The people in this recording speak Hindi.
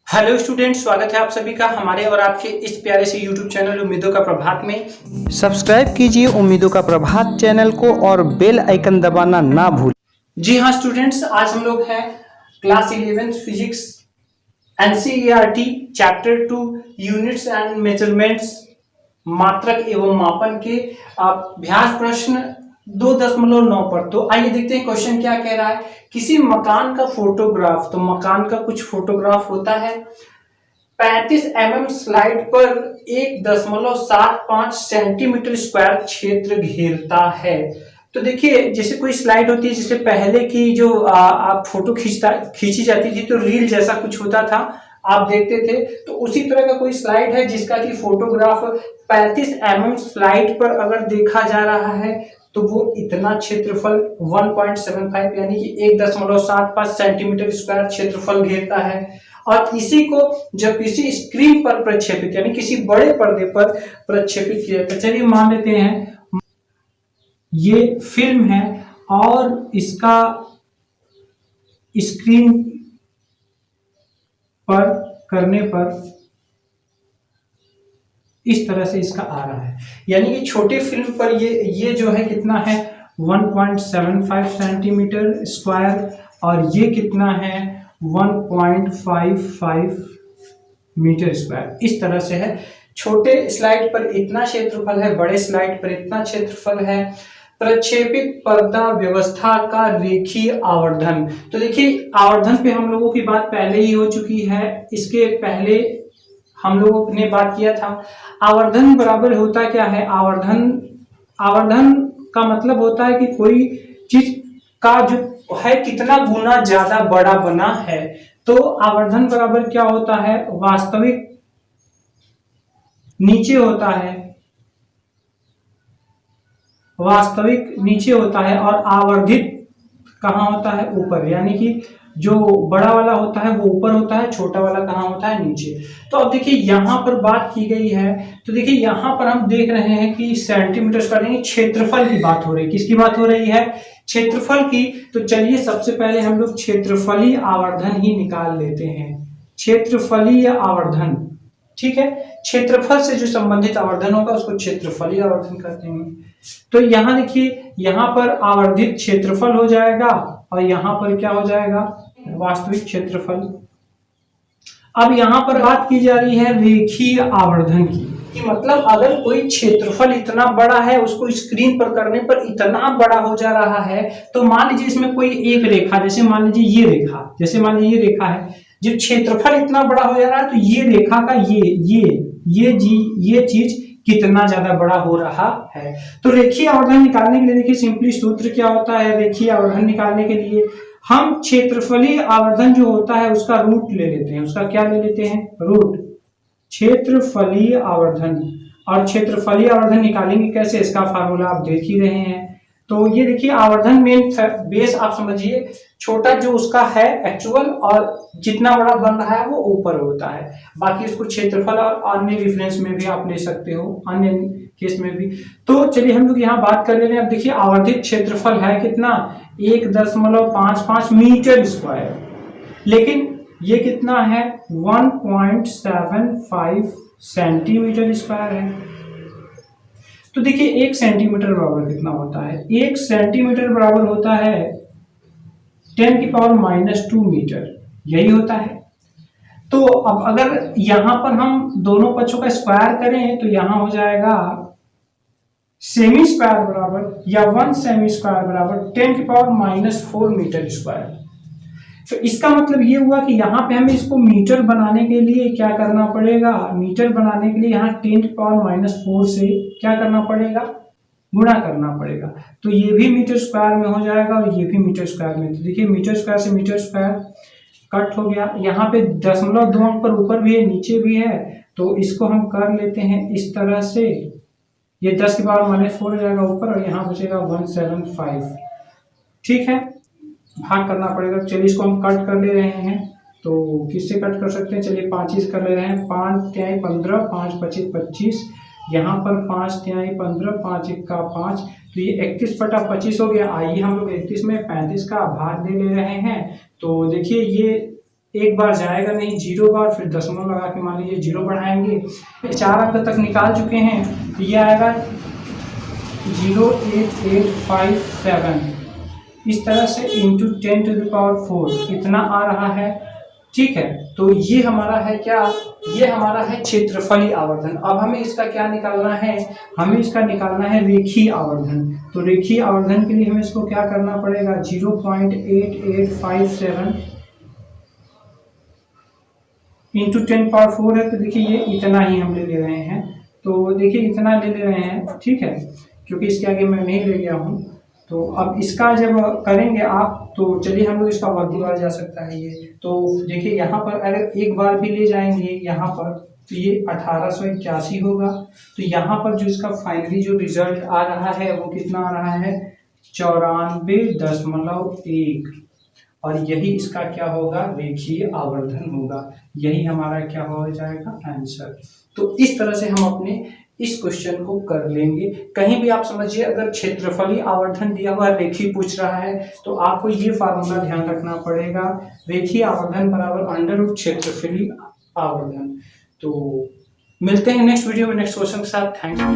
हेलो स्टूडेंट, स्वागत है आप सभी का हमारे और आपके इस प्यारे से यूट्यूब चैनल उम्मीदों का प्रभात में। सब्सक्राइब कीजिए उम्मीदों का प्रभात चैनल को और बेल आइकन दबाना ना भूलें। जी हाँ स्टूडेंट्स, आज हम लोग हैं class 11 physics NCERT chapter 2 units and measurements मात्रक एवं मापन के अभ्यास प्रश्न 2.9 पर। तो आइए देखते हैं क्वेश्चन क्या कह रहा है। किसी मकान का फोटोग्राफ, तो मकान का कुछ फोटोग्राफ होता है 35 mm स्लाइड पर 1.75 सेंटीमीटर स्क्वायर क्षेत्र घेरता है। तो देखिए, जैसे कोई स्लाइड होती है, जिससे पहले की जो आप फोटो खींची जाती थी तो रील जैसा कुछ होता था, आप देखते थे। तो उसी तरह का कोई स्लाइड है जिसका कि फोटोग्राफ 35 mm स्लाइड पर अगर देखा जा रहा है तो वो इतना क्षेत्रफल 1.75 यानी कि 1.75 सेंटीमीटर स्क्वायर क्षेत्रफल घेरता है। और इसी को जब किसी स्क्रीन पर प्रक्षेपित यानी किसी बड़े पर्दे पर प्रक्षेपित किया जाता है, चलिए मान लेते हैं ये फिल्म है और इसका स्क्रीन पर करने पर इस तरह से इसका आ रहा है, यानी कि छोटी फिल्म पर ये जो है कितना है 1.75 सेंटीमीटर स्क्वायर और ये कितना है 1.55 मीटर स्क्वायर। इस तरह से है, छोटे स्लाइड पर इतना क्षेत्रफल है, बड़े स्लाइड पर इतना क्षेत्रफल है। प्रक्षेपित पर्दा व्यवस्था का रेखीय आवर्धन, तो देखिए आवर्धन पे हम लोगों की बात पहले ही हो चुकी है। इसके पहले हम लोगों ने बात किया था। आवर्धन बराबर होता क्या है, आवर्धन का मतलब होता है कि कोई चीज का जो है कितना गुना ज्यादा बड़ा बना है। तो आवर्धन बराबर क्या होता है, वास्तविक नीचे होता है, वास्तविक नीचे होता है और आवर्धित कहाँ होता है, ऊपर। यानी कि जो बड़ा वाला होता है वो ऊपर होता है, छोटा वाला कहाँ होता है, नीचे। तो अब देखिए यहाँ पर बात की गई है, तो देखिए यहाँ पर हम देख रहे हैं कि सेंटीमीटर स्क्वायर यानी क्षेत्रफल की बात हो रही है। किसकी बात हो रही है, क्षेत्रफल की। तो चलिए सबसे पहले हम लोग क्षेत्रफलीय आवर्धन ही निकाल लेते हैं। क्षेत्रफलीय आवर्धन, ठीक है, क्षेत्रफल से जो संबंधित आवर्धन होगा उसको क्षेत्रफलीय आवर्धन कहते हैं। तो यहाँ देखिए, यहाँ पर आवर्धित क्षेत्रफल हो जाएगा और यहाँ पर क्या हो जाएगा, वास्तविक क्षेत्रफल। अब यहाँ पर बात की जा रही है रेखीय आवर्धन की, कि मतलब अगर कोई क्षेत्रफल इतना बड़ा है, उसको स्क्रीन पर करने पर इतना बड़ा हो जा रहा है, तो मान लीजिए इसमें कोई एक रेखा, जैसे मान लीजिए ये रेखा, जैसे मान लीजिए ये रेखा है, जब क्षेत्रफल इतना बड़ा हो जा रहा है तो ये रेखा का ये चीज कितना ज्यादा बड़ा हो रहा है। तो रेखीय आवर्धन निकालने के लिए देखिए सिंपली सूत्र क्या होता है, रेखीय आवर्धन निकालने के लिए हम क्षेत्रफलीय आवर्धन जो होता है उसका रूट ले लेते हैं। उसका क्या ले लेते हैं, रूट, क्षेत्रफलीय आवर्धन। और क्षेत्रफलीय आवर्धन निकालेंगे कैसे, इसका फार्मूला आप देख ही रहे हैं। तो ये देखिए आवर्धन में बेस आप समझिए, छोटा जो उसका है एक्चुअल और जितना बड़ा बन रहा है वो ऊपर होता है, बाकी उसको क्षेत्रफल और अन्य रेफरेंस में भी आप ले सकते हो, अन्य केस में भी। तो चलिए हम लोग यहाँ बात कर ले रहे हैं। अब देखिए आवर्धित क्षेत्रफल है कितना, 1.55 मीटर स्क्वायर, लेकिन ये कितना है 1.75 सेंटीमीटर स्क्वायर है। तो देखिए 1 सेंटीमीटर बराबर कितना होता है, 1 सेंटीमीटर बराबर होता है 10⁻² मीटर, यही होता है। तो अब अगर यहां पर हम दोनों पक्षों का स्क्वायर करें तो यहां हो जाएगा सेमी स्क्वायर बराबर या 1 सेमी स्क्वायर बराबर 10⁻⁴ मीटर स्क्वायर। तो इसका मतलब ये हुआ कि यहाँ पे हमें इसको मीटर बनाने के लिए क्या करना पड़ेगा, मीटर बनाने के लिए यहाँ 10⁻⁴ से क्या करना पड़ेगा, गुणा करना पड़ेगा। तो ये भी मीटर स्क्वायर में हो जाएगा और ये भी मीटर स्क्वायर में। तो देखिए मीटर स्क्वायर से मीटर स्क्वायर कट हो गया। यहाँ पे 0.2 अंक पर ऊपर भी है नीचे भी है, तो इसको हम कर लेते हैं इस तरह से। ये 10⁻⁴ हो जाएगा ऊपर और यहाँ बचेगा 175, ठीक है, भाग करना पड़ेगा। चलिए इसको हम कट कर ले रहे हैं, तो किससे कट कर सकते हैं, चलिए 5 कर ले रहे हैं। 5 तिहाई 15, 5 पच्चीस 25, यहाँ पर 5 तिहाई 15, 5 एक्का 5, तो ये 31/25 हो गया। आइए हम लोग 31 में 35 का भाग दे ले रहे हैं। तो देखिए ये एक बार जाएगा नहीं, 0 बार, फिर दशमलव लगा के मान लीजिए 0 बढ़ाएंगे, 4 अंक तक निकाल चुके हैं तो ये आएगा 08857, इस तरह से इंटू 10⁴ इतना आ रहा है। ठीक है, तो ये हमारा है क्या, ये हमारा है क्षेत्रफली आवर्धन। अब हमें इसका क्या निकालना है, हमें इसका निकालना है रेखीय आवर्धन। तो रेखीय आवर्धन के लिए हमें इसको क्या करना पड़ेगा, 0.8857 इंटू 10⁴ है, तो देखिए ये इतना ही हम ले रहे हैं, तो देखिए इतना ले रहे हैं, ठीक है, क्योंकि इसके आगे मैं नहीं ले गया हूँ। तो अब इसका जब करेंगे आप, तो चलिए हम लोग इसका वर्ग बार जा सकता है ये, तो देखिए यहाँ पर अगर एक बार भी ले जाएंगे यहाँ पर, तो ये 1881 होगा। तो यहाँ पर जो इसका फाइनली जो रिजल्ट आ रहा है वो कितना आ रहा है, 94.1, और यही इसका क्या होगा, रेखीय आवर्धन होगा। यही हमारा क्या हो जाएगा, आंसर। तो इस तरह से हम अपने इस क्वेश्चन को कर लेंगे। कहीं भी आप समझिए अगर क्षेत्रफली आवर्धन दिया हुआ रेखीय पूछ रहा है तो आपको ये फार्मूला ध्यान रखना पड़ेगा, रेखीय आवर्धन बराबर √ क्षेत्रफली आवर्धन। तो मिलते हैं नेक्स्ट वीडियो में नेक्स्ट क्वेश्चन के साथ। Thank you.